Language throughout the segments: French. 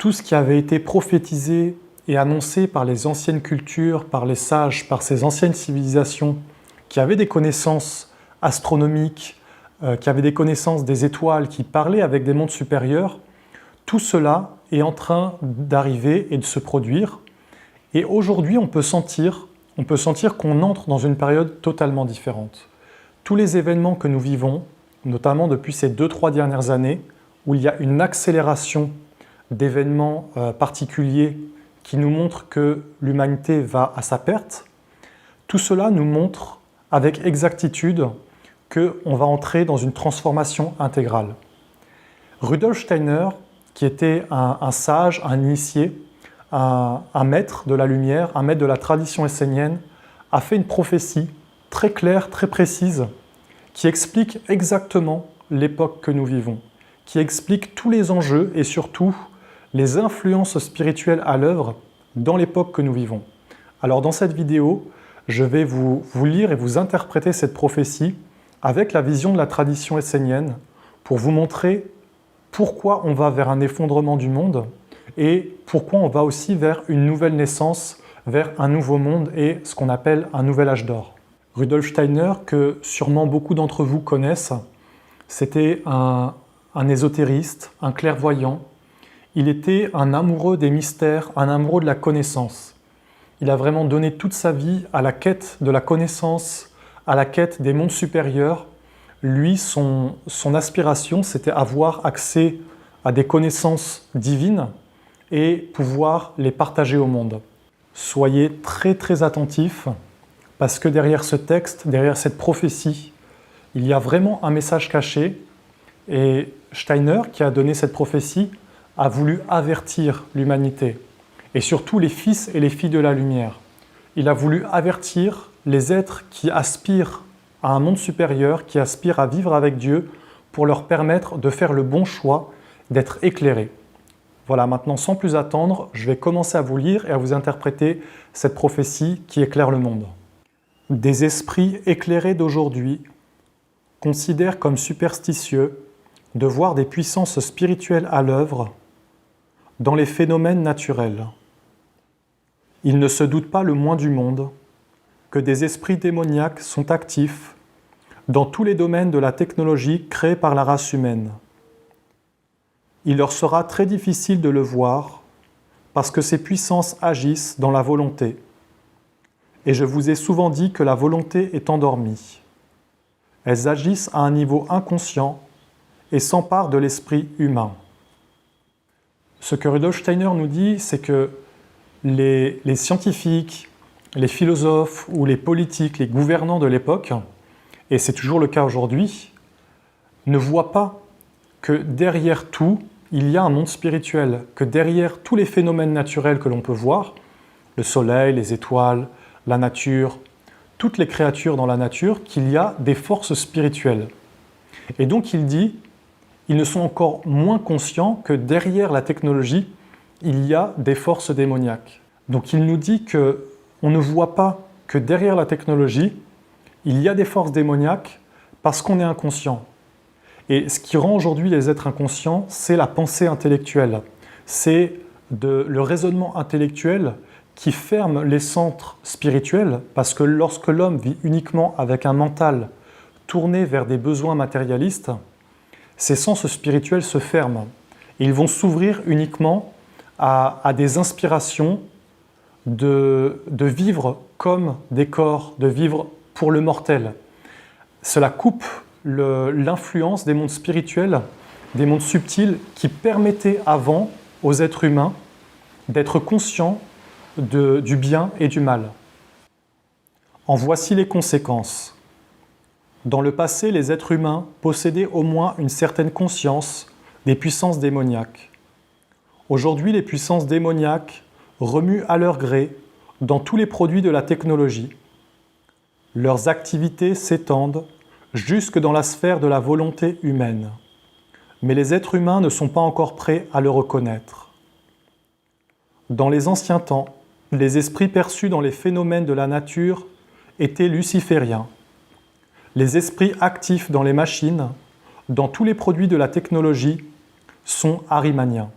tout ce qui avait été prophétisé et annoncé par les anciennes cultures, par les sages, par ces anciennes civilisations qui avaient des connaissances astronomiques, qui avaient des connaissances des étoiles, qui parlaient avec des mondes supérieurs, tout cela est en train d'arriver et de se produire. Et aujourd'hui, on peut sentir qu'on entre dans une période totalement différente. Tous les événements que nous vivons, notamment depuis ces 2-3 dernières années, où il y a une accélération d'événements particuliers qui nous montrent que l'humanité va à sa perte, tout cela nous montre avec exactitude qu'on va entrer dans une transformation intégrale. Rudolf Steiner, qui était un sage, un initié, un maître de la lumière, un maître de la tradition essénienne, a fait une prophétie très claire, très précise, qui explique exactement l'époque que nous vivons, qui explique tous les enjeux et surtout les influences spirituelles à l'œuvre dans l'époque que nous vivons. Alors dans cette vidéo, je vais vous lire et vous interpréter cette prophétie avec la vision de la tradition essénienne pour vous montrer pourquoi on va vers un effondrement du monde et pourquoi on va aussi vers une nouvelle naissance, vers un nouveau monde et ce qu'on appelle un nouvel âge d'or. Rudolf Steiner, que sûrement beaucoup d'entre vous connaissent, c'était un ésotériste, un clairvoyant. Il était un amoureux des mystères, un amoureux de la connaissance. Il a vraiment donné toute sa vie à la quête de la connaissance, à la quête des mondes supérieurs. Lui, son aspiration, c'était avoir accès à des connaissances divines et pouvoir les partager au monde. Soyez très très attentifs parce que derrière ce texte, derrière cette prophétie, il y a vraiment un message caché et Steiner, qui a donné cette prophétie, a voulu avertir l'humanité et surtout les fils et les filles de la lumière. Il a voulu avertir les êtres qui aspirent à un monde supérieur, qui aspirent à vivre avec Dieu pour leur permettre de faire le bon choix, d'être éclairés. Voilà, maintenant sans plus attendre, je vais commencer à vous lire et à vous interpréter cette prophétie qui éclaire le monde. Des esprits éclairés d'aujourd'hui considèrent comme superstitieux de voir des puissances spirituelles à l'œuvre dans les phénomènes naturels. Ils ne se doutent pas le moins du monde que des esprits démoniaques sont actifs dans tous les domaines de la technologie créée par la race humaine. Il leur sera très difficile de le voir parce que ces puissances agissent dans la volonté. Et je vous ai souvent dit que la volonté est endormie. Elles agissent à un niveau inconscient et s'emparent de l'esprit humain. Ce que Rudolf Steiner nous dit, c'est que les scientifiques, les philosophes ou les politiques, les gouvernants de l'époque, et c'est toujours le cas aujourd'hui, ne voient pas que derrière tout, il y a un monde spirituel, que derrière tous les phénomènes naturels que l'on peut voir, le soleil, les étoiles, la nature, toutes les créatures dans la nature, qu'il y a des forces spirituelles. Et donc il dit, ils ne sont encore moins conscients que derrière la technologie, il y a des forces démoniaques. Donc il nous dit qu'on ne voit pas que derrière la technologie, il y a des forces démoniaques parce qu'on est inconscient. Et ce qui rend aujourd'hui les êtres inconscients, c'est la pensée intellectuelle. C'est le raisonnement intellectuel qui ferme les centres spirituels parce que lorsque l'homme vit uniquement avec un mental tourné vers des besoins matérialistes, ces sens spirituels se ferment. Et ils vont s'ouvrir uniquement à des inspirations de vivre comme des corps, de vivre pour le mortel. Cela coupe l'influence des mondes spirituels, des mondes subtils qui permettaient avant aux êtres humains d'être conscients du bien et du mal. En voici les conséquences. Dans le passé, les êtres humains possédaient au moins une certaine conscience des puissances démoniaques. Aujourd'hui, les puissances démoniaques remuent à leur gré dans tous les produits de la technologie. Leurs activités s'étendent jusque dans la sphère de la volonté humaine. Mais les êtres humains ne sont pas encore prêts à le reconnaître. Dans les anciens temps, les esprits perçus dans les phénomènes de la nature étaient lucifériens. Les esprits actifs dans les machines, dans tous les produits de la technologie, sont arimaniens.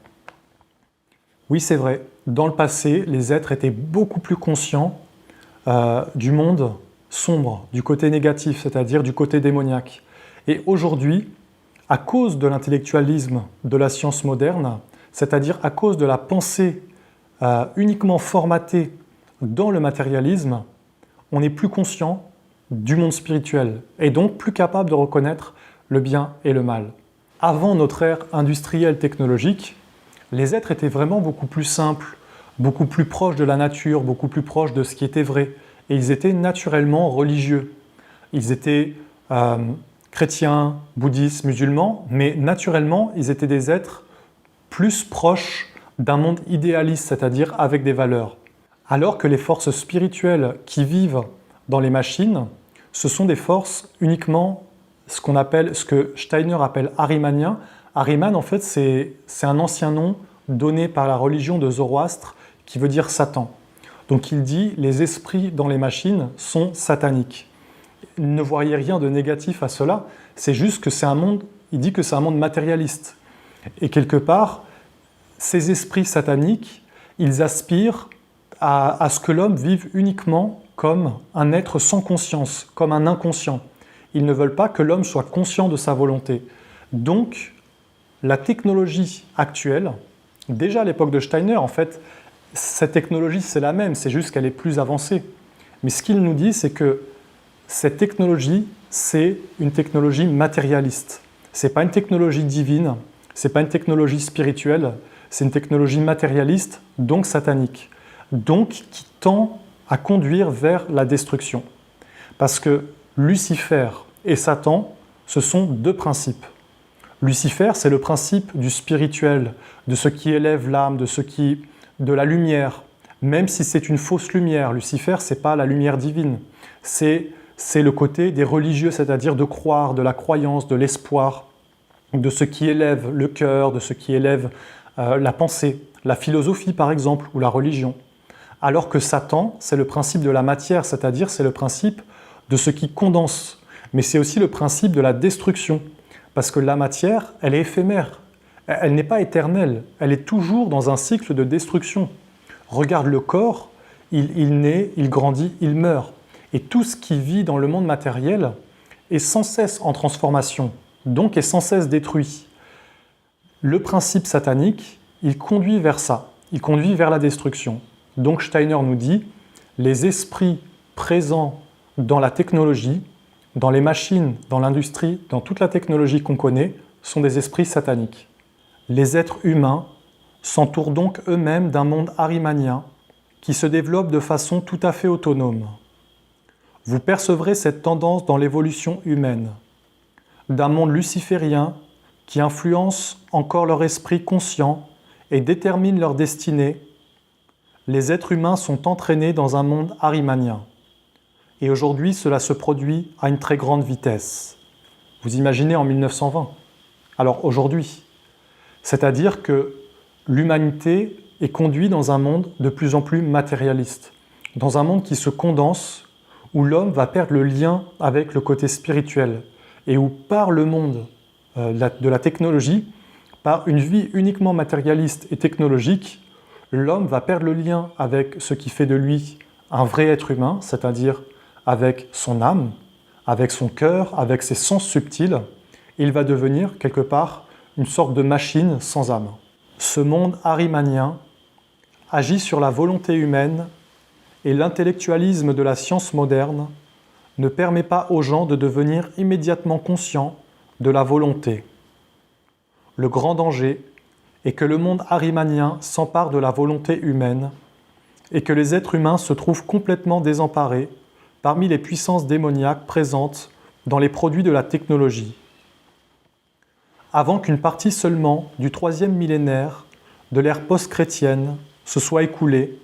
Oui, c'est vrai. Dans le passé, les êtres étaient beaucoup plus conscients du monde sombre, du côté négatif, c'est-à-dire du côté démoniaque. Et aujourd'hui, à cause de l'intellectualisme de la science moderne, c'est-à-dire à cause de la pensée uniquement formatée dans le matérialisme, on est plus conscient du monde spirituel et donc plus capable de reconnaître le bien et le mal. Avant notre ère industrielle technologique, les êtres étaient vraiment beaucoup plus simples, beaucoup plus proches de la nature, beaucoup plus proches de ce qui était vrai. Et ils étaient naturellement religieux. Ils étaient chrétiens, bouddhistes, musulmans, mais naturellement, ils étaient des êtres plus proches d'un monde idéaliste, c'est-à-dire avec des valeurs. Alors que les forces spirituelles qui vivent dans les machines, ce sont des forces uniquement ce que Steiner appelle Ahrimanien. Ahriman, en fait, c'est un ancien nom donné par la religion de Zoroastre qui veut dire Satan. Donc il dit les esprits dans les machines sont sataniques. Ne voyez rien de négatif à cela, c'est juste que c'est un monde, il dit que c'est un monde matérialiste. Et quelque part, ces esprits sataniques, ils aspirent à ce que l'homme vive uniquement comme un être sans conscience, comme un inconscient. Ils ne veulent pas que l'homme soit conscient de sa volonté. Donc, la technologie actuelle, déjà à l'époque de Steiner, en fait, cette technologie, c'est la même, c'est juste qu'elle est plus avancée. Mais ce qu'il nous dit, c'est que cette technologie, c'est une technologie matérialiste. Ce n'est pas une technologie divine, ce n'est pas une technologie spirituelle, c'est une technologie matérialiste, donc satanique. Donc qui tend à conduire vers la destruction. Parce que Lucifer et Satan, ce sont deux principes. Lucifer, c'est le principe du spirituel, de ce qui élève l'âme, de la lumière. Même si c'est une fausse lumière, Lucifer, ce n'est pas la lumière divine. C'est le côté des religieux, c'est-à-dire de croire, de la croyance, de l'espoir, de ce qui élève le cœur, de ce qui élève la pensée, la philosophie par exemple, ou la religion. Alors que Satan, c'est le principe de la matière, c'est-à-dire c'est le principe de ce qui condense. Mais c'est aussi le principe de la destruction. Parce que la matière, elle est éphémère. Elle n'est pas éternelle. Elle est toujours dans un cycle de destruction. Regarde le corps, il naît, il grandit, il meurt. Et tout ce qui vit dans le monde matériel est sans cesse en transformation, donc est sans cesse détruit. Le principe satanique, il conduit vers ça. Il conduit vers la destruction. Donc Steiner nous dit, les esprits présents dans la technologie, dans les machines, dans l'industrie, dans toute la technologie qu'on connaît, sont des esprits sataniques. Les êtres humains s'entourent donc eux-mêmes d'un monde ahrimanien qui se développe de façon tout à fait autonome. Vous percevrez cette tendance dans l'évolution humaine, d'un monde luciférien qui influence encore leur esprit conscient et détermine leur destinée. Les êtres humains sont entraînés dans un monde ahrimanien. Et aujourd'hui, cela se produit à une très grande vitesse. Vous imaginez en 1920. Alors aujourd'hui, c'est-à-dire que l'humanité est conduite dans un monde de plus en plus matérialiste, dans un monde qui se condense, où l'homme va perdre le lien avec le côté spirituel, et où par le monde de la technologie, par une vie uniquement matérialiste et technologique, l'homme va perdre le lien avec ce qui fait de lui un vrai être humain, c'est-à-dire avec son âme, avec son cœur, avec ses sens subtils. Il va devenir quelque part une sorte de machine sans âme. Ce monde ahrimanien agit sur la volonté humaine et l'intellectualisme de la science moderne ne permet pas aux gens de devenir immédiatement conscients de la volonté. Le grand danger est que le monde ahrimanien s'empare de la volonté humaine et que les êtres humains se trouvent complètement désemparés parmi les puissances démoniaques présentes dans les produits de la technologie. Avant qu'une partie seulement du 3e millénaire de l'ère post-chrétienne se soit écoulée,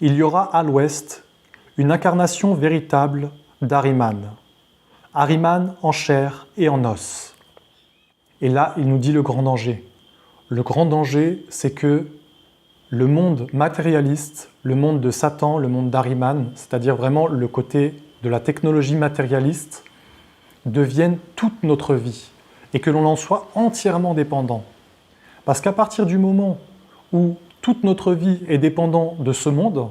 il y aura à l'Ouest une incarnation véritable d'Ahriman. Ahriman en chair et en os. Et là, il nous dit le grand danger. Le grand danger, c'est que le monde matérialiste, le monde de Satan, le monde d'Ahriman, c'est-à-dire vraiment le côté de la technologie matérialiste, devienne toute notre vie et que l'on en soit entièrement dépendant. Parce qu'à partir du moment où toute notre vie est dépendante de ce monde,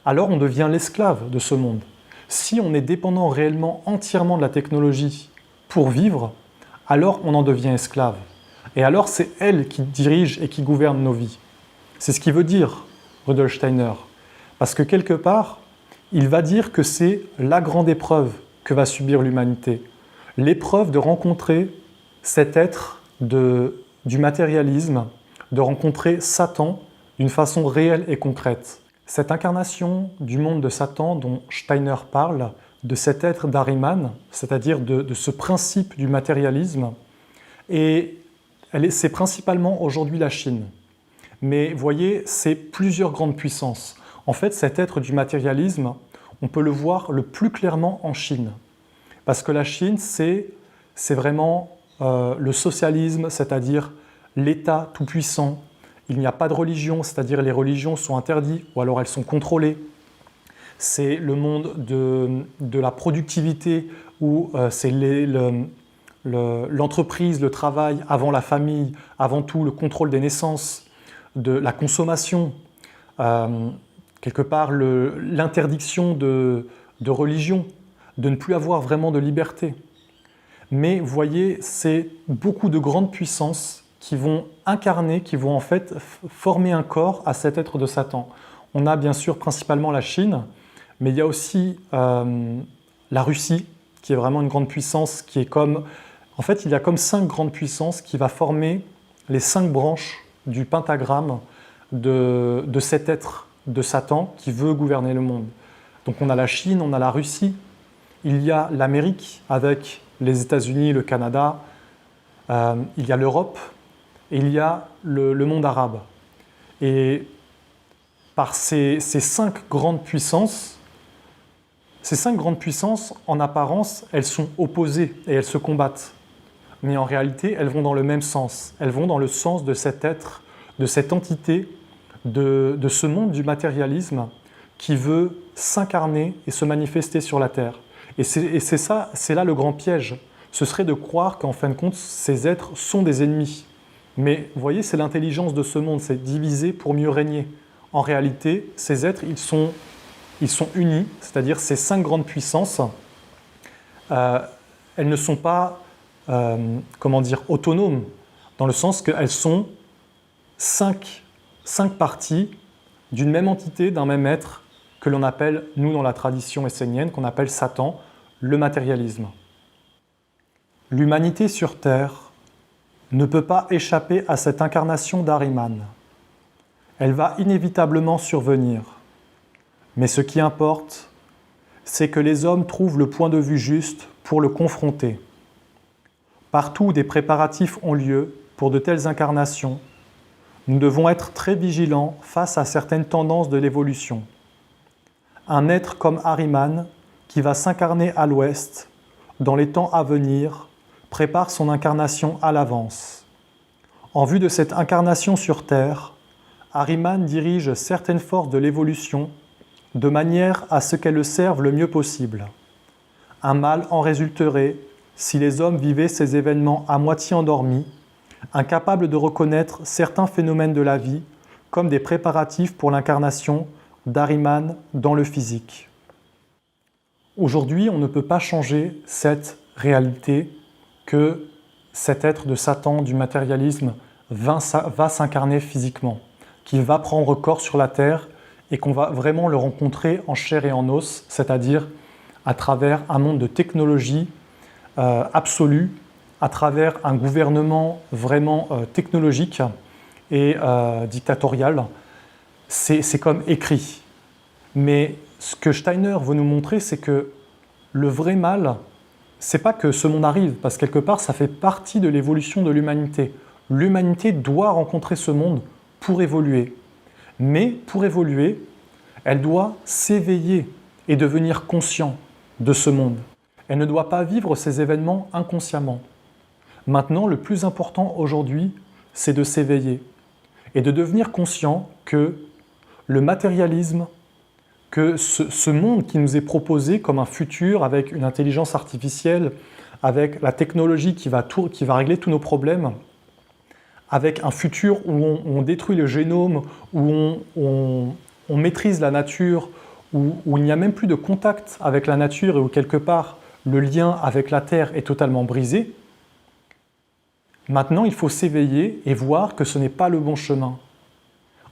alors on devient l'esclave de ce monde. Si on est dépendant réellement entièrement de la technologie pour vivre, alors on en devient esclave. Et alors c'est elle qui dirige et qui gouverne nos vies. C'est ce qu'il veut dire, Rudolf Steiner. Parce que quelque part, il va dire que c'est la grande épreuve que va subir l'humanité. L'épreuve de rencontrer cet être du matérialisme, de rencontrer Satan d'une façon réelle et concrète. Cette incarnation du monde de Satan dont Steiner parle, de cet être d'Ahriman, c'est-à-dire de ce principe du matérialisme, et c'est principalement aujourd'hui la Chine. Mais vous voyez, c'est plusieurs grandes puissances. En fait, cet être du matérialisme, on peut le voir le plus clairement en Chine. Parce que la Chine, c'est vraiment le socialisme, c'est-à-dire l'État tout-puissant. Il n'y a pas de religion, c'est-à-dire les religions sont interdites ou alors elles sont contrôlées. C'est le monde de la productivité où c'est l'entreprise, le travail avant la famille, avant tout le contrôle des naissances, de la consommation, quelque part l'interdiction de religion, de ne plus avoir vraiment de liberté. Mais vous voyez, c'est beaucoup de grandes puissances qui vont incarner, qui vont en fait former un corps à cet être de Satan. On a bien sûr principalement la Chine, mais il y a aussi la Russie, qui est vraiment une grande puissance, qui est comme... En fait, il y a comme 5 grandes puissances qui vont former les 5 branches du pentagramme de cet être de Satan qui veut gouverner le monde. Donc on a la Chine, on a la Russie, il y a l'Amérique avec les États-Unis, le Canada, il y a l'Europe et il y a le monde arabe. Et par ces 5 grandes puissances, en apparence, elles sont opposées et elles se combattent. Mais en réalité, elles vont dans le même sens. Elles vont dans le sens de cet être, de cette entité, de ce monde du matérialisme qui veut s'incarner et se manifester sur la Terre. Et c'est là le grand piège. Ce serait de croire qu'en fin de compte, ces êtres sont des ennemis. Mais vous voyez, c'est l'intelligence de ce monde, c'est diviser pour mieux régner. En réalité, ces êtres, ils sont unis, c'est-à-dire ces 5 grandes puissances, elles ne sont pas autonomes, dans le sens qu'elles sont 5 parties d'une même entité, d'un même être, que l'on appelle, nous dans la tradition essénienne, qu'on appelle Satan, le matérialisme. L'humanité sur Terre ne peut pas échapper à cette incarnation d'Ahriman. Elle va inévitablement survenir. Mais ce qui importe, c'est que les hommes trouvent le point de vue juste pour le confronter. Partout où des préparatifs ont lieu pour de telles incarnations, nous devons être très vigilants face à certaines tendances de l'évolution. Un être comme Ahriman, qui va s'incarner à l'ouest, dans les temps à venir, prépare son incarnation à l'avance. En vue de cette incarnation sur Terre, Ahriman dirige certaines forces de l'évolution de manière à ce qu'elles le servent le mieux possible. Un mal en résulterait si les hommes vivaient ces événements à moitié endormis, incapables de reconnaître certains phénomènes de la vie comme des préparatifs pour l'incarnation d'Ahriman dans le physique. Aujourd'hui, on ne peut pas changer cette réalité que cet être de Satan, du matérialisme, va s'incarner physiquement, qu'il va prendre corps sur la terre et qu'on va vraiment le rencontrer en chair et en os, c'est-à-dire à travers un monde de technologie absolue, à travers un gouvernement vraiment technologique et dictatorial. C'est comme écrit. Mais ce que Steiner veut nous montrer, c'est que le vrai mal, c'est pas que ce monde arrive, parce que quelque part, ça fait partie de l'évolution de l'humanité. L'humanité doit rencontrer ce monde pour évoluer. Mais pour évoluer, elle doit s'éveiller et devenir conscient de ce monde. Elle ne doit pas vivre ces événements inconsciemment. Maintenant, le plus important aujourd'hui, c'est de s'éveiller et de devenir conscient que le matérialisme, que ce monde qui nous est proposé comme un futur avec une intelligence artificielle, avec la technologie qui va régler tous nos problèmes, avec un futur où on détruit le génome, où on maîtrise la nature, où il n'y a même plus de contact avec la nature et où quelque part le lien avec la Terre est totalement brisé, maintenant il faut s'éveiller et voir que ce n'est pas le bon chemin.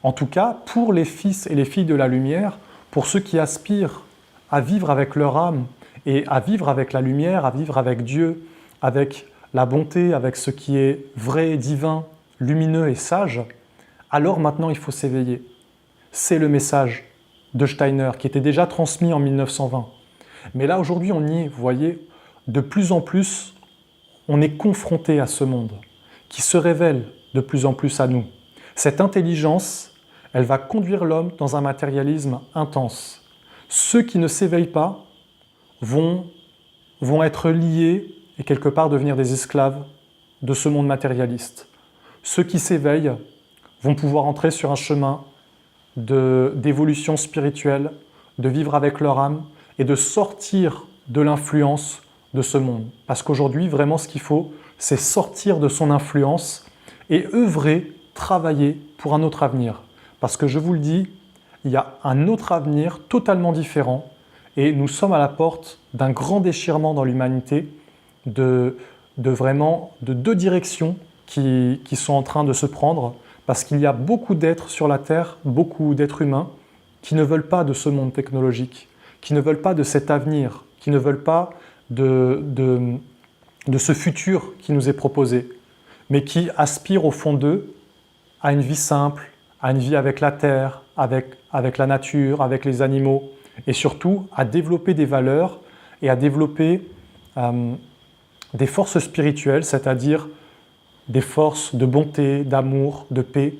En tout cas, pour les fils et les filles de la lumière, pour ceux qui aspirent à vivre avec leur âme et à vivre avec la lumière, à vivre avec Dieu, avec la bonté, avec ce qui est vrai, divin, lumineux et sage, alors maintenant il faut s'éveiller. C'est le message de Steiner qui était déjà transmis en 1920. Mais là aujourd'hui on y est, vous voyez, de plus en plus on est confronté à ce monde qui se révèle de plus en plus à nous. Cette intelligence, elle va conduire l'homme dans un matérialisme intense. Ceux qui ne s'éveillent pas vont être liés et quelque part devenir des esclaves de ce monde matérialiste. Ceux qui s'éveillent vont pouvoir entrer sur un chemin d'évolution spirituelle, de vivre avec leur âme et de sortir de l'influence de ce monde. Parce qu'aujourd'hui, vraiment ce qu'il faut, c'est sortir de son influence et œuvrer, travailler pour un autre avenir. Parce que je vous le dis, il y a un autre avenir totalement différent et nous sommes à la porte d'un grand déchirement dans l'humanité, de deux directions qui sont en train de se prendre, parce qu'il y a beaucoup d'êtres sur la Terre, beaucoup d'êtres humains, qui ne veulent pas de ce monde technologique, qui ne veulent pas de cet avenir, qui ne veulent pas de ce futur qui nous est proposé, mais qui aspirent au fond d'eux à une vie simple, à une vie avec la Terre, avec la nature, avec les animaux, et surtout à développer des valeurs et à développer des forces spirituelles, c'est-à-dire des forces de bonté, d'amour, de paix,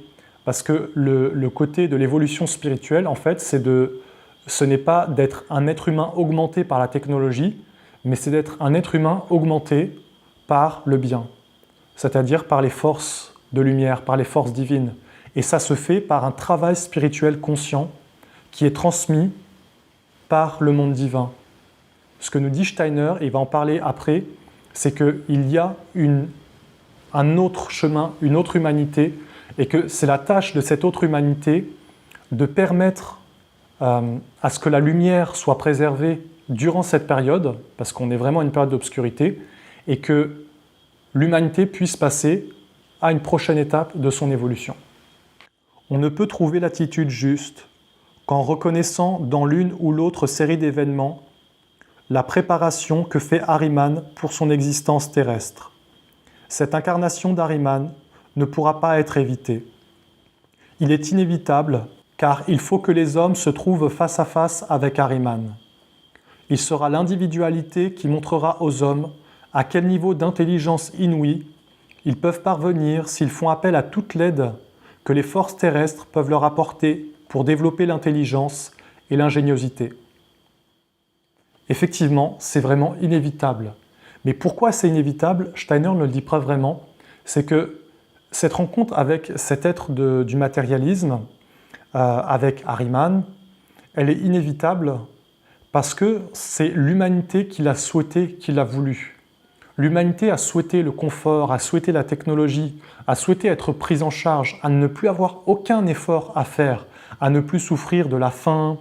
parce que le côté de l'évolution spirituelle, en fait, ce n'est pas d'être un être humain augmenté par la technologie, mais c'est d'être un être humain augmenté par le bien, c'est-à-dire par les forces de lumière, par les forces divines. Et ça se fait par un travail spirituel conscient qui est transmis par le monde divin. Ce que nous dit Steiner, et il va en parler après, c'est qu'il y a un autre chemin, une autre humanité, et que c'est la tâche de cette autre humanité de permettre à ce que la lumière soit préservée durant cette période, parce qu'on est vraiment à une période d'obscurité, et que l'humanité puisse passer à une prochaine étape de son évolution. On ne peut trouver l'attitude juste qu'en reconnaissant dans l'une ou l'autre série d'événements la préparation que fait Ahriman pour son existence terrestre. Cette incarnation d'Ahriman ne pourra pas être évitée. Il est inévitable car il faut que les hommes se trouvent face à face avec Ahriman. Il sera l'individualité qui montrera aux hommes à quel niveau d'intelligence inouïe ils peuvent parvenir s'ils font appel à toute l'aide que les forces terrestres peuvent leur apporter pour développer l'intelligence et l'ingéniosité. Effectivement, c'est vraiment inévitable. Mais pourquoi c'est inévitable? Steiner ne le dit pas vraiment. C'est que cette rencontre avec cet être du matérialisme, avec Ahriman, elle est inévitable parce que c'est l'humanité qui l'a souhaité, qui l'a voulu. L'humanité a souhaité le confort, a souhaité la technologie, a souhaité être prise en charge, à ne plus avoir aucun effort à faire, à ne plus souffrir de la faim,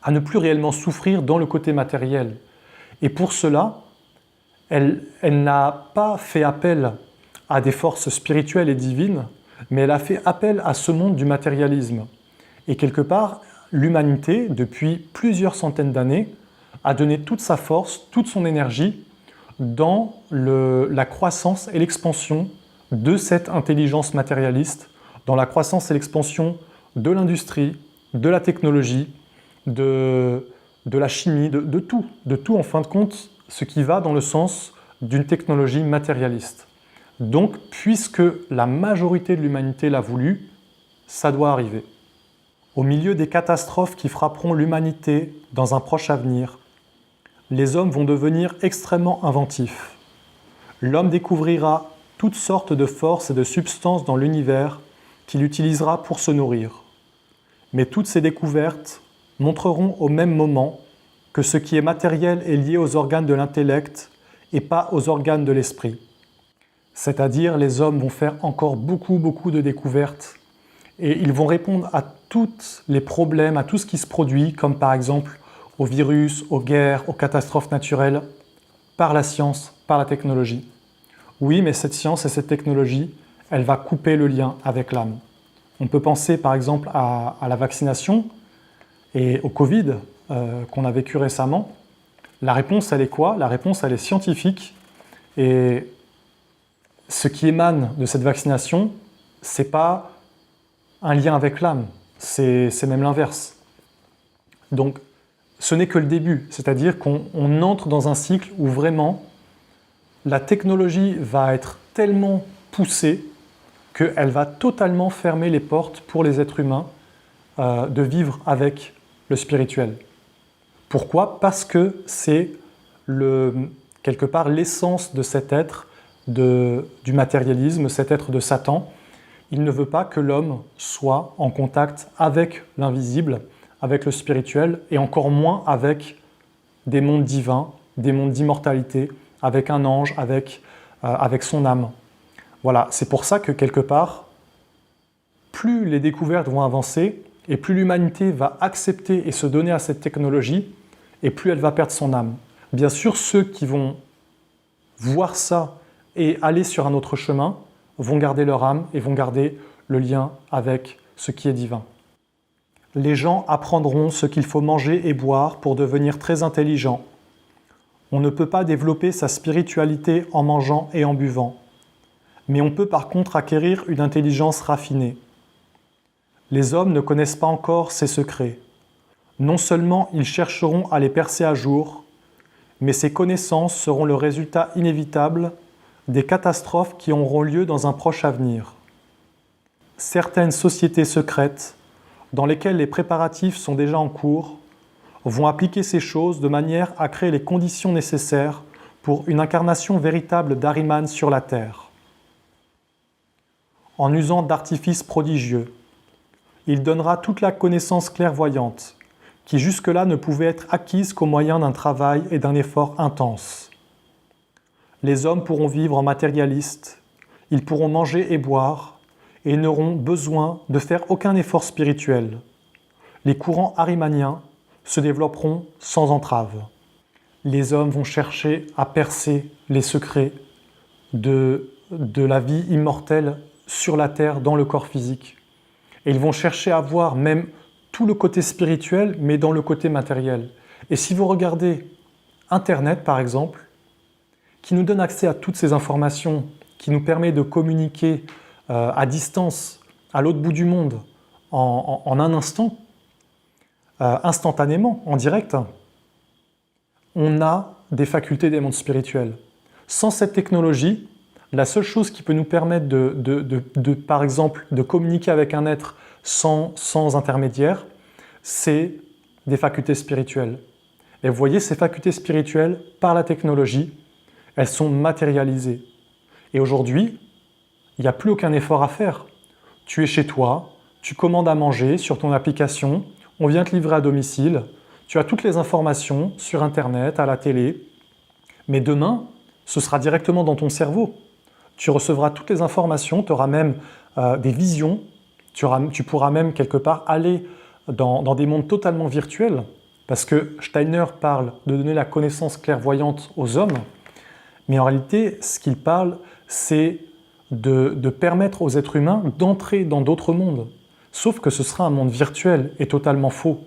à ne plus réellement souffrir dans le côté matériel. Et pour cela, elle n'a pas fait appel à des forces spirituelles et divines, mais elle a fait appel à ce monde du matérialisme. Et quelque part, l'humanité, depuis plusieurs centaines d'années, a donné toute sa force, toute son énergie dans la croissance et l'expansion de cette intelligence matérialiste, dans la croissance et l'expansion de l'industrie, de la technologie, de la chimie, de tout en fin de compte, ce qui va dans le sens d'une technologie matérialiste. Donc, puisque la majorité de l'humanité l'a voulu, ça doit arriver. Au milieu des catastrophes qui frapperont l'humanité dans un proche avenir, les hommes vont devenir extrêmement inventifs. L'homme découvrira toutes sortes de forces et de substances dans l'univers qu'il utilisera pour se nourrir. Mais toutes ces découvertes montreront au même moment que ce qui est matériel est lié aux organes de l'intellect et pas aux organes de l'esprit. C'est-à-dire, les hommes vont faire encore beaucoup de découvertes et ils vont répondre à tous les problèmes, à tout ce qui se produit, comme par exemple aux virus, aux guerres, aux catastrophes naturelles, par la science, par la technologie. Oui, mais cette science et cette technologie, elle va couper le lien avec l'âme. On peut penser par exemple à la vaccination et au Covid qu'on a vécu récemment. La réponse, elle est quoi? La réponse, elle est scientifique. Et ce qui émane de cette vaccination, ce n'est pas un lien avec l'âme, c'est même l'inverse. Donc, ce n'est que le début, c'est-à-dire qu'on entre dans un cycle où vraiment la technologie va être tellement poussée qu'elle va totalement fermer les portes pour les êtres humains de vivre avec le spirituel. Pourquoi? Parce que c'est quelque part l'essence de cet être du matérialisme, cet être de Satan. Il ne veut pas que l'homme soit en contact avec l'invisible, avec le spirituel, et encore moins avec des mondes divins, des mondes d'immortalité, avec un ange, avec son âme. Voilà, c'est pour ça que quelque part, plus les découvertes vont avancer, et plus l'humanité va accepter et se donner à cette technologie, et plus elle va perdre son âme. Bien sûr, ceux qui vont voir ça et aller sur un autre chemin vont garder leur âme et vont garder le lien avec ce qui est divin. Les gens apprendront ce qu'il faut manger et boire pour devenir très intelligents. On ne peut pas développer sa spiritualité en mangeant et en buvant, mais on peut par contre acquérir une intelligence raffinée. Les hommes ne connaissent pas encore ces secrets. Non seulement ils chercheront à les percer à jour, mais ces connaissances seront le résultat inévitable des catastrophes qui auront lieu dans un proche avenir. Certaines sociétés secrètes, dans lesquelles les préparatifs sont déjà en cours, vont appliquer ces choses de manière à créer les conditions nécessaires pour une incarnation véritable d'Ahriman sur la Terre. En usant d'artifices prodigieux, il donnera toute la connaissance clairvoyante, qui jusque-là ne pouvait être acquise qu'au moyen d'un travail et d'un effort intense. Les hommes pourront vivre en matérialistes, ils pourront manger et boire, et n'auront besoin de faire aucun effort spirituel. Les courants ahrimaniens se développeront sans entrave. Les hommes vont chercher à percer les secrets de la vie immortelle sur la terre, dans le corps physique. Et ils vont chercher à voir même tout le côté spirituel, mais dans le côté matériel. Et si vous regardez Internet, par exemple, qui nous donne accès à toutes ces informations, qui nous permet de communiquer à distance, à l'autre bout du monde, en un instant, instantanément, en direct, on a des facultés des mondes spirituels. Sans cette technologie, la seule chose qui peut nous permettre par exemple, de communiquer avec un être sans intermédiaire, c'est des facultés spirituelles. Et vous voyez, ces facultés spirituelles, par la technologie, elles sont matérialisées. Et aujourd'hui, il n'y a plus aucun effort à faire. Tu es chez toi, tu commandes à manger sur ton application, on vient te livrer à domicile, tu as toutes les informations sur Internet, à la télé, mais demain, ce sera directement dans ton cerveau. Tu recevras toutes les informations, tu auras même des visions, tu pourras même quelque part aller dans des mondes totalement virtuels, parce que Steiner parle de donner la connaissance clairvoyante aux hommes, mais en réalité, ce qu'il parle, c'est de permettre aux êtres humains d'entrer dans d'autres mondes. Sauf que ce sera un monde virtuel et totalement faux.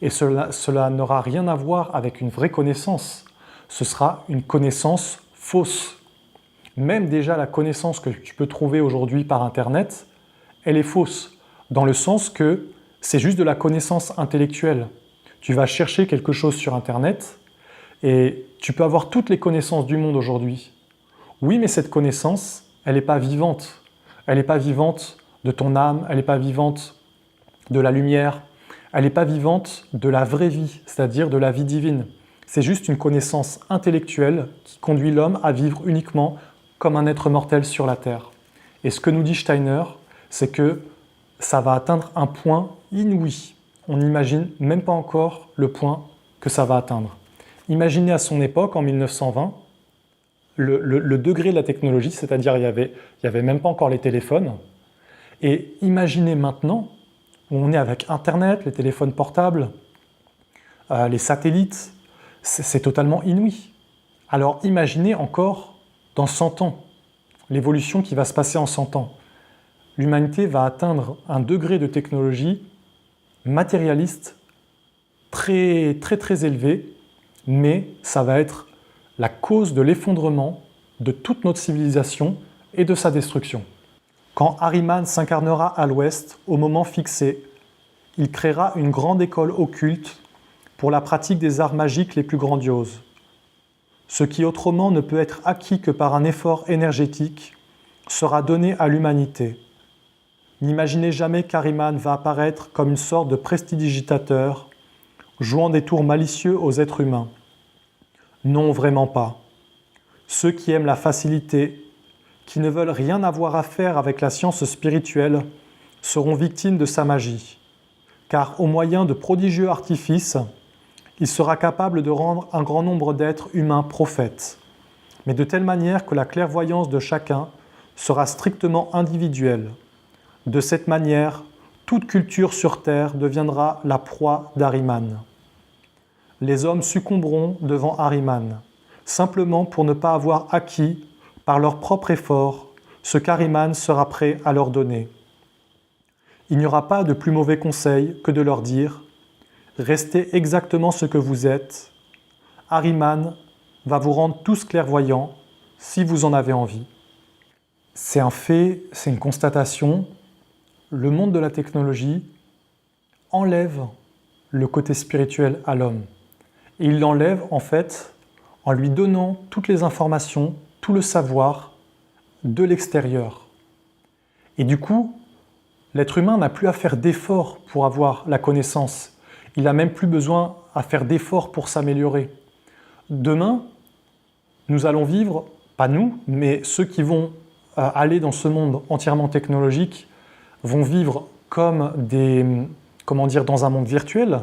Et cela n'aura rien à voir avec une vraie connaissance. Ce sera une connaissance fausse. Même déjà la connaissance que tu peux trouver aujourd'hui par Internet, elle est fausse, dans le sens que c'est juste de la connaissance intellectuelle. Tu vas chercher quelque chose sur Internet et tu peux avoir toutes les connaissances du monde aujourd'hui. Oui, mais cette connaissance, elle n'est pas vivante. Elle n'est pas vivante de ton âme, elle n'est pas vivante de la lumière, elle n'est pas vivante de la vraie vie, c'est-à-dire de la vie divine. C'est juste une connaissance intellectuelle qui conduit l'homme à vivre uniquement comme un être mortel sur la terre. Et ce que nous dit Steiner, c'est que ça va atteindre un point inouï. On n'imagine même pas encore le point que ça va atteindre. Imaginez à son époque, en 1920, le degré de la technologie, c'est-à-dire il y avait même pas encore les téléphones. Et imaginez maintenant, où on est avec Internet, les téléphones portables, les satellites, c'est totalement inouï. Alors imaginez encore dans 100 ans, l'évolution qui va se passer en 100 ans. L'humanité va atteindre un degré de technologie matérialiste très élevé, mais ça va être la cause de l'effondrement de toute notre civilisation et de sa destruction. Quand Ahriman s'incarnera à l'Ouest, au moment fixé, il créera une grande école occulte pour la pratique des arts magiques les plus grandioses. Ce qui autrement ne peut être acquis que par un effort énergétique sera donné à l'humanité. N'imaginez jamais qu'Ahriman va apparaître comme une sorte de prestidigitateur, jouant des tours malicieux aux êtres humains. Non, vraiment pas. Ceux qui aiment la facilité, qui ne veulent rien avoir à faire avec la science spirituelle, seront victimes de sa magie. Car au moyen de prodigieux artifices, il sera capable de rendre un grand nombre d'êtres humains prophètes, mais de telle manière que la clairvoyance de chacun sera strictement individuelle. De cette manière, toute culture sur Terre deviendra la proie d'Ahriman. Les hommes succomberont devant Ahriman, simplement pour ne pas avoir acquis, par leur propre effort, ce qu'Ahriman sera prêt à leur donner. Il n'y aura pas de plus mauvais conseil que de leur dire « Restez exactement ce que vous êtes. Ahriman va vous rendre tous clairvoyants si vous en avez envie. » C'est un fait, c'est une constatation. Le monde de la technologie enlève le côté spirituel à l'homme. Et il l'enlève en fait en lui donnant toutes les informations, tout le savoir de l'extérieur. Et du coup, l'être humain n'a plus à faire d'efforts pour avoir la connaissance. Il n'a même plus besoin à faire d'efforts pour s'améliorer. Demain, nous allons vivre, pas nous, mais ceux qui vont aller dans ce monde entièrement technologique, vont vivre comme dans un monde virtuel,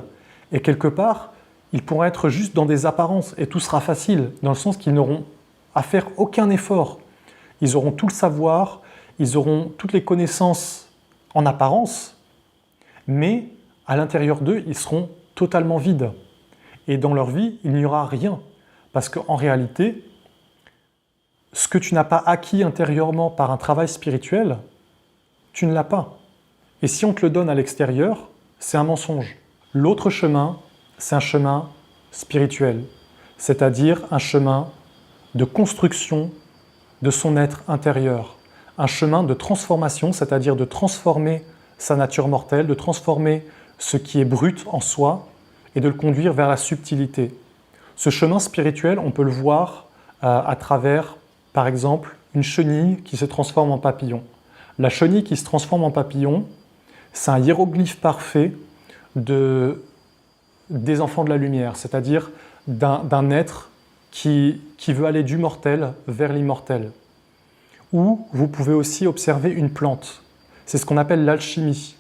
et quelque part, ils pourront être juste dans des apparences, et tout sera facile, dans le sens qu'ils n'auront à faire aucun effort. Ils auront tout le savoir, ils auront toutes les connaissances en apparence, mais à l'intérieur d'eux, ils seront totalement vides. Et dans leur vie, il n'y aura rien. Parce qu'en réalité, ce que tu n'as pas acquis intérieurement par un travail spirituel, tu ne l'as pas. Et si on te le donne à l'extérieur, c'est un mensonge. L'autre chemin, c'est un chemin spirituel, c'est-à-dire un chemin de construction de son être intérieur, un chemin de transformation, c'est-à-dire de transformer sa nature mortelle, de transformer ce qui est brut en soi et de le conduire vers la subtilité. Ce chemin spirituel, on peut le voir à travers, par exemple, une chenille qui se transforme en papillon. La chenille qui se transforme en papillon, c'est un hiéroglyphe parfait des enfants de la lumière, c'est-à-dire d'un être qui veut aller du mortel vers l'immortel. Ou vous pouvez aussi observer une plante. C'est ce qu'on appelle l'alchimie.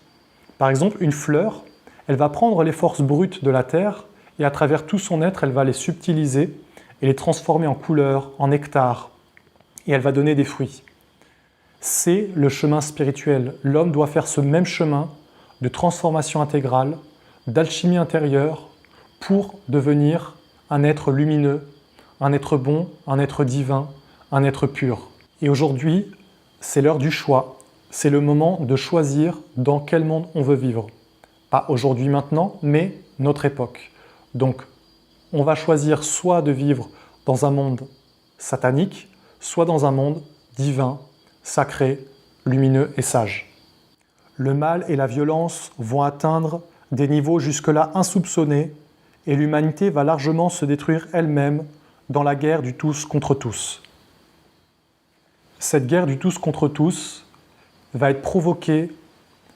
Par exemple, une fleur, elle va prendre les forces brutes de la terre et à travers tout son être, elle va les subtiliser et les transformer en couleurs, en nectar, et elle va donner des fruits. C'est le chemin spirituel. L'homme doit faire ce même chemin de transformation intégrale, d'alchimie intérieure, pour devenir un être lumineux, un être bon, un être divin, un être pur. Et aujourd'hui, c'est l'heure du choix. C'est le moment de choisir dans quel monde on veut vivre. Pas aujourd'hui, maintenant, mais notre époque. Donc, on va choisir soit de vivre dans un monde satanique, soit dans un monde divin, sacré, lumineux et sage. Le mal et la violence vont atteindre des niveaux jusque-là insoupçonnés et l'humanité va largement se détruire elle-même dans la guerre du tous contre tous. Cette guerre du tous contre tous va être provoquée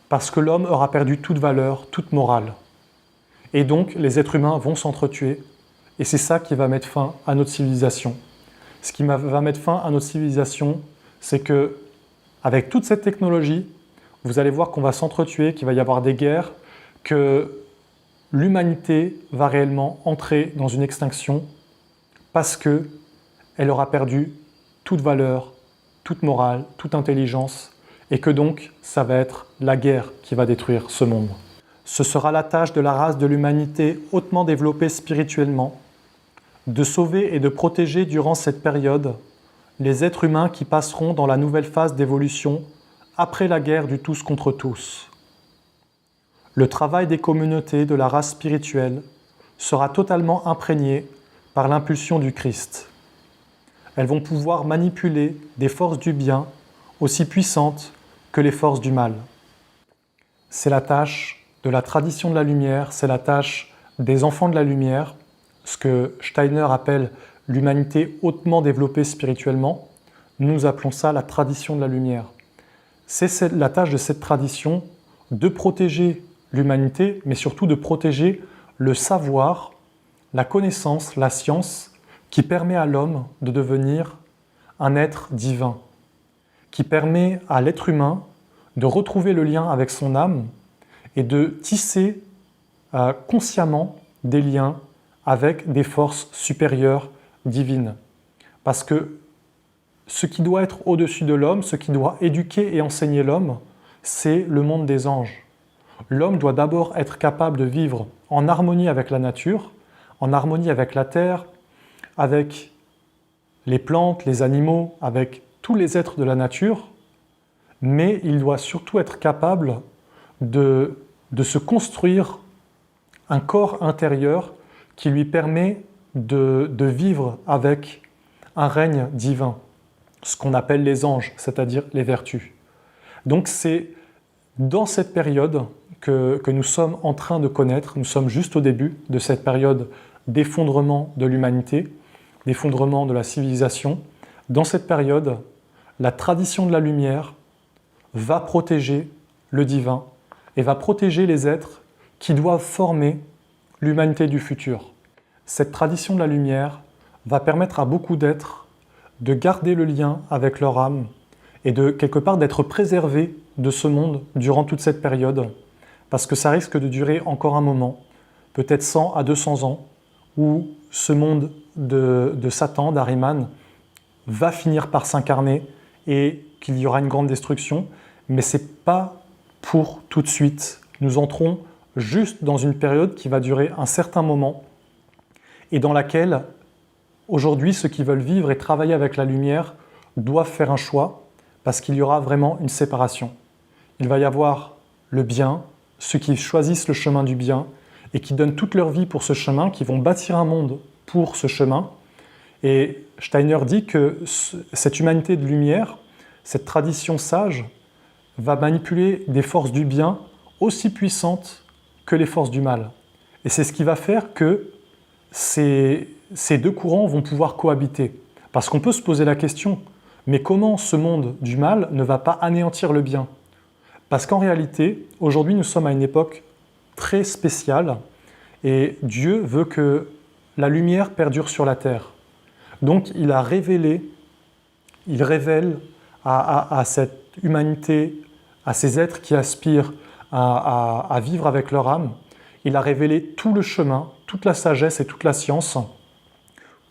parce que l'homme aura perdu toute valeur, toute morale. Et donc, les êtres humains vont s'entretuer et c'est ça qui va mettre fin à notre civilisation. Ce qui va mettre fin à notre civilisation, c'est que, avec toute cette technologie, vous allez voir qu'on va s'entretuer, qu'il va y avoir des guerres, que l'humanité va réellement entrer dans une extinction parce qu'elle aura perdu toute valeur, toute morale, toute intelligence, et que donc ça va être la guerre qui va détruire ce monde. Ce sera la tâche de la race de l'humanité hautement développée spirituellement, de sauver et de protéger durant cette période les êtres humains qui passeront dans la nouvelle phase d'évolution après la guerre du tous contre tous. Le travail des communautés de la race spirituelle sera totalement imprégné par l'impulsion du Christ. Elles vont pouvoir manipuler des forces du bien aussi puissantes que les forces du mal. C'est la tâche de la tradition de la lumière, c'est la tâche des enfants de la lumière, ce que Steiner appelle l'humanité hautement développée spirituellement. Nous appelons ça la tradition de la lumière. C'est la tâche de cette tradition de protéger l'humanité, mais surtout de protéger le savoir, la connaissance, la science, qui permet à l'homme de devenir un être divin, qui permet à l'être humain de retrouver le lien avec son âme et de tisser consciemment des liens avec des forces supérieures divines. Parce que ce qui doit être au-dessus de l'homme, ce qui doit éduquer et enseigner l'homme, c'est le monde des anges. L'homme doit d'abord être capable de vivre en harmonie avec la nature, en harmonie avec la terre, avec les plantes, les animaux, avec tous les êtres de la nature, mais il doit surtout être capable de se construire un corps intérieur qui lui permet de vivre avec un règne divin, ce qu'on appelle les anges, c'est-à-dire les vertus. Donc c'est dans cette période que nous sommes en train de connaître, nous sommes juste au début de cette période d'effondrement de l'humanité, d'effondrement de la civilisation. Dans cette période, la tradition de la lumière va protéger le divin et va protéger les êtres qui doivent former l'humanité du futur. Cette tradition de la lumière va permettre à beaucoup d'êtres de garder le lien avec leur âme et de quelque part d'être préservés de ce monde durant toute cette période, parce que ça risque de durer encore un moment, peut-être 100 à 200 ans, où ce monde de Satan, d'Ahriman, va finir par s'incarner et qu'il y aura une grande destruction, mais ce n'est pas pour tout de suite. Nous entrons juste dans une période qui va durer un certain moment et dans laquelle, aujourd'hui, ceux qui veulent vivre et travailler avec la lumière doivent faire un choix parce qu'il y aura vraiment une séparation. Il va y avoir le bien, ceux qui choisissent le chemin du bien et qui donnent toute leur vie pour ce chemin, qui vont bâtir un monde pour ce chemin. Et Steiner dit que cette humanité de lumière, cette tradition sage, va manipuler des forces du bien aussi puissantes que les forces du mal. Et c'est ce qui va faire que ces deux courants vont pouvoir cohabiter. Parce qu'on peut se poser la question, mais comment ce monde du mal ne va pas anéantir le bien? Parce qu'en réalité, aujourd'hui, nous sommes à une époque très spéciale et Dieu veut que la lumière perdure sur la terre. Donc il révèle à cette humanité, à ces êtres qui aspirent à vivre avec leur âme, il a révélé tout le chemin, toute la sagesse et toute la science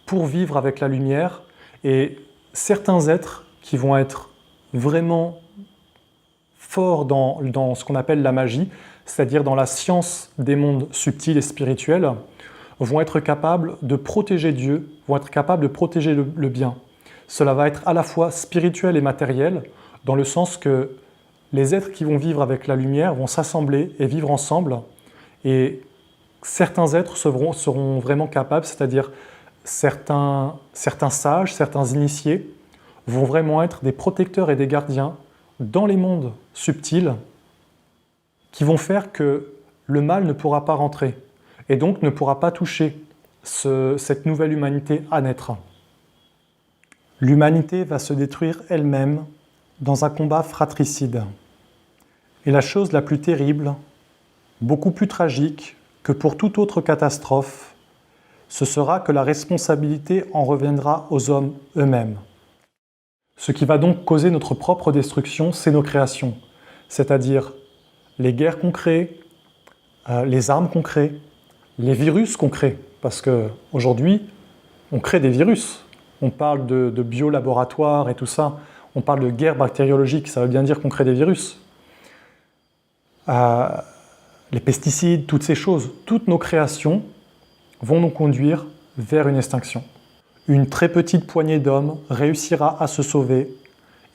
pour vivre avec la lumière. Et certains êtres qui vont être vraiment forts dans ce qu'on appelle la magie, c'est-à-dire dans la science des mondes subtils et spirituels, vont être capables de protéger Dieu, vont être capables de protéger le bien. Cela va être à la fois spirituel et matériel, dans le sens que les êtres qui vont vivre avec la lumière vont s'assembler et vivre ensemble, et certains êtres seront vraiment capables, c'est-à-dire certains sages, certains initiés, vont vraiment être des protecteurs et des gardiens dans les mondes subtils qui vont faire que le mal ne pourra pas rentrer et donc ne pourra pas toucher cette nouvelle humanité à naître. L'humanité va se détruire elle-même dans un combat fratricide. Et la chose la plus terrible, beaucoup plus tragique que pour toute autre catastrophe, ce sera que la responsabilité en reviendra aux hommes eux-mêmes. Ce qui va donc causer notre propre destruction, c'est nos créations, c'est-à-dire les guerres qu'on crée, les armes qu'on crée, les virus qu'on crée, parce qu'aujourd'hui, on crée des virus. On parle de biolaboratoire et tout ça. On parle de guerre bactériologique, ça veut bien dire qu'on crée des virus. Les pesticides, toutes ces choses, toutes nos créations vont nous conduire vers une extinction. Une très petite poignée d'hommes réussira à se sauver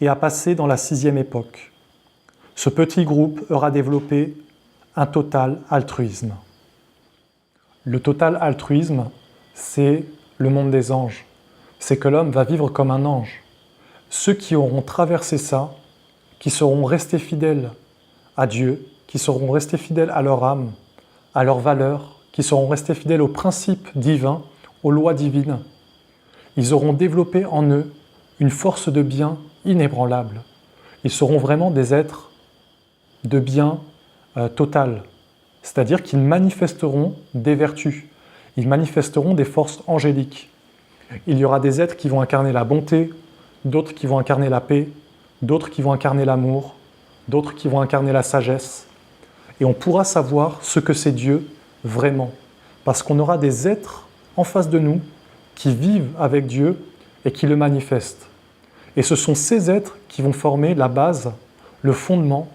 et à passer dans la 6e époque. Ce petit groupe aura développé un total altruisme. Le total altruisme, c'est le monde des anges. C'est que l'homme va vivre comme un ange. Ceux qui auront traversé ça, qui seront restés fidèles à Dieu, qui seront restés fidèles à leur âme, à leurs valeurs, qui seront restés fidèles aux principes divins, aux lois divines, ils auront développé en eux une force de bien inébranlable. Ils seront vraiment des êtres de bien total, c'est-à-dire qu'ils manifesteront des vertus, ils manifesteront des forces angéliques. Il y aura des êtres qui vont incarner la bonté, d'autres qui vont incarner la paix, d'autres qui vont incarner l'amour, d'autres qui vont incarner la sagesse. Et on pourra savoir ce que c'est Dieu vraiment, parce qu'on aura des êtres en face de nous qui vivent avec Dieu et qui le manifestent. Et ce sont ces êtres qui vont former la base, le fondement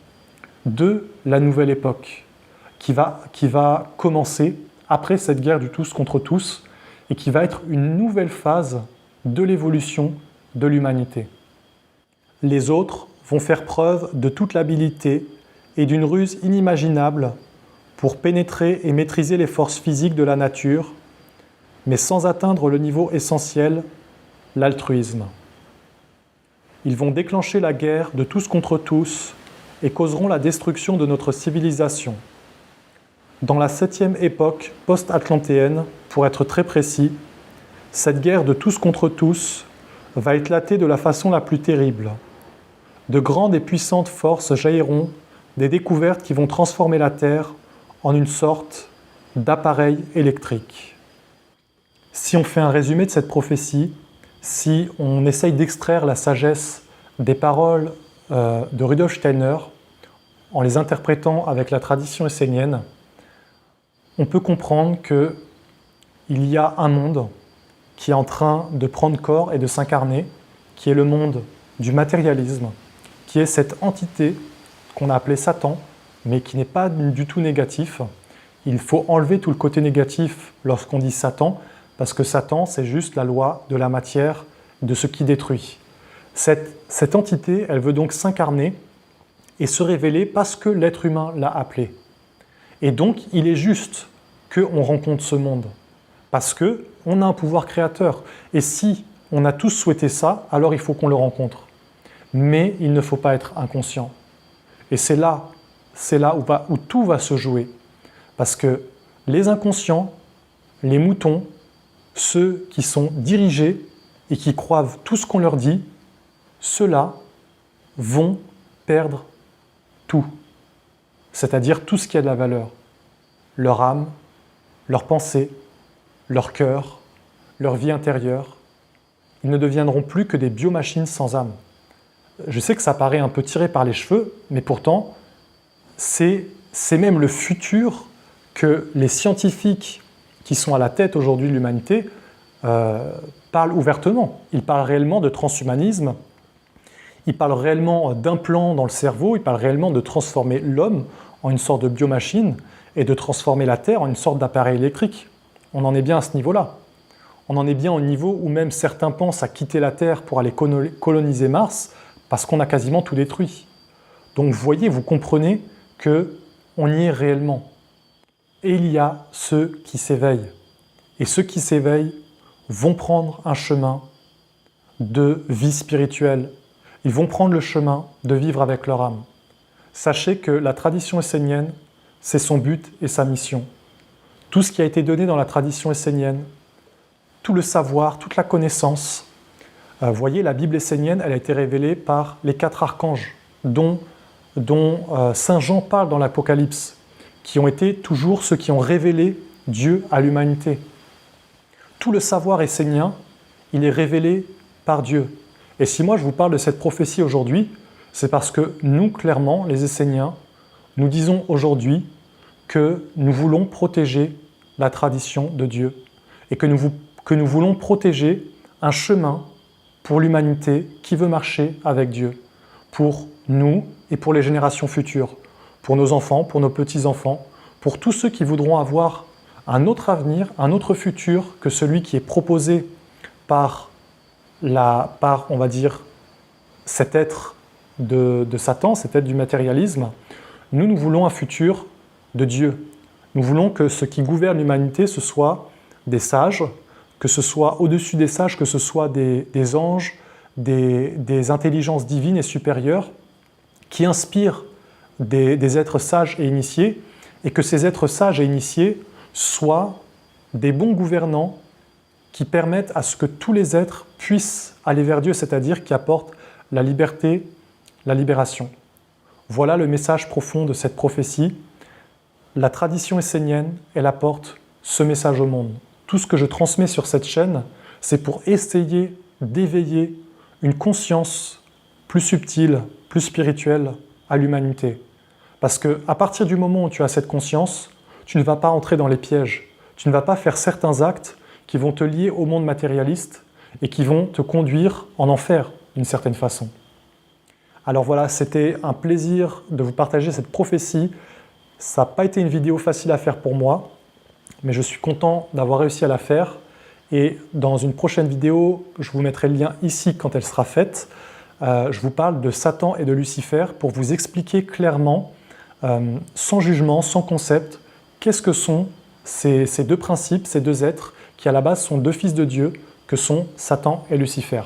de la nouvelle époque, qui va commencer après cette guerre du tous contre tous, et qui va être une nouvelle phase de l'évolution de l'humanité. Les autres vont faire preuve de toute l'habileté et d'une ruse inimaginable pour pénétrer et maîtriser les forces physiques de la nature, mais sans atteindre le niveau essentiel, l'altruisme. Ils vont déclencher la guerre de tous contre tous et causeront la destruction de notre civilisation. Dans la 7e époque post-atlantéenne, pour être très précis, cette guerre de tous contre tous va éclater de la façon la plus terrible. De grandes et puissantes forces jailliront des découvertes qui vont transformer la Terre en une sorte d'appareil électrique. Si on fait un résumé de cette prophétie, si on essaye d'extraire la sagesse des paroles de Rudolf Steiner, en les interprétant avec la tradition essénienne, on peut comprendre qu'il y a un monde qui est en train de prendre corps et de s'incarner, qui est le monde du matérialisme, qui est cette entité qu'on a appelée Satan, mais qui n'est pas du tout négatif. Il faut enlever tout le côté négatif lorsqu'on dit Satan, parce que Satan, c'est juste la loi de la matière, de ce qui détruit. Cette entité, elle veut donc s'incarner et se révéler parce que l'être humain l'a appelée. Et donc, il est juste qu'on rencontre ce monde, parce qu'on a un pouvoir créateur. Et si on a tous souhaité ça, alors il faut qu'on le rencontre. Mais il ne faut pas être inconscient. Et c'est là où tout va se jouer. Parce que les inconscients, les moutons, ceux qui sont dirigés et qui croient tout ce qu'on leur dit, ceux-là vont perdre tout. C'est-à-dire tout ce qui a de la valeur. Leur âme, leurs pensées, leur cœur, leur vie intérieure. Ils ne deviendront plus que des biomachines sans âme. Je sais que ça paraît un peu tiré par les cheveux, mais pourtant, c'est même le futur que les scientifiques qui sont à la tête aujourd'hui de l'humanité parlent ouvertement. Ils parlent réellement de transhumanisme, ils parlent réellement d'implants dans le cerveau, ils parlent réellement de transformer l'homme en une sorte de biomachine et de transformer la Terre en une sorte d'appareil électrique. On en est bien à ce niveau-là. On en est bien au niveau où même certains pensent à quitter la Terre pour aller coloniser Mars parce qu'on a quasiment tout détruit. Donc vous voyez, vous comprenez qu'on y est réellement. Et il y a ceux qui s'éveillent. Et ceux qui s'éveillent vont prendre un chemin de vie spirituelle. Ils vont prendre le chemin de vivre avec leur âme. Sachez que la tradition essénienne, c'est son but et sa mission. Tout ce qui a été donné dans la tradition essénienne, tout le savoir, toute la connaissance. Vous voyez, la Bible essénienne, elle a été révélée par les 4 archanges, dont Saint Jean parle dans l'Apocalypse, qui ont été toujours ceux qui ont révélé Dieu à l'humanité. Tout le savoir essénien, il est révélé par Dieu. Et si moi je vous parle de cette prophétie aujourd'hui, c'est parce que nous, clairement, les Esséniens, nous disons aujourd'hui que nous voulons protéger la tradition de Dieu et que nous voulons protéger un chemin pour l'humanité qui veut marcher avec Dieu, pour nous et pour les générations futures, pour nos enfants, pour nos petits-enfants, pour tous ceux qui voudront avoir un autre avenir, un autre futur que celui qui est proposé par on va dire, cet être de Satan, cet être du matérialisme. Nous voulons un futur de Dieu. Nous voulons que ce qui gouverne l'humanité, ce soit des sages, que ce soit au-dessus des sages, que ce soit des anges, des intelligences divines et supérieures qui inspirent des êtres sages et initiés, et que ces êtres sages et initiés soient des bons gouvernants qui permettent à ce que tous les êtres puissent aller vers Dieu, c'est-à-dire qui apportent la liberté, la libération. Voilà le message profond de cette prophétie. La tradition essénienne, elle apporte ce message au monde. Tout ce que je transmets sur cette chaîne, c'est pour essayer d'éveiller une conscience plus subtile, plus spirituelle à l'humanité. Parce qu'à partir du moment où tu as cette conscience, tu ne vas pas entrer dans les pièges. Tu ne vas pas faire certains actes qui vont te lier au monde matérialiste et qui vont te conduire en enfer, d'une certaine façon. Alors voilà, c'était un plaisir de vous partager cette prophétie. Ça n'a pas été une vidéo facile à faire pour moi, mais je suis content d'avoir réussi à la faire. Et dans une prochaine vidéo, je vous mettrai le lien ici quand elle sera faite. Je vous parle de Satan et de Lucifer pour vous expliquer clairement, sans jugement, sans concept, qu'est-ce que sont ces deux principes, ces deux êtres, qui à la base sont deux fils de Dieu, que sont Satan et Lucifer.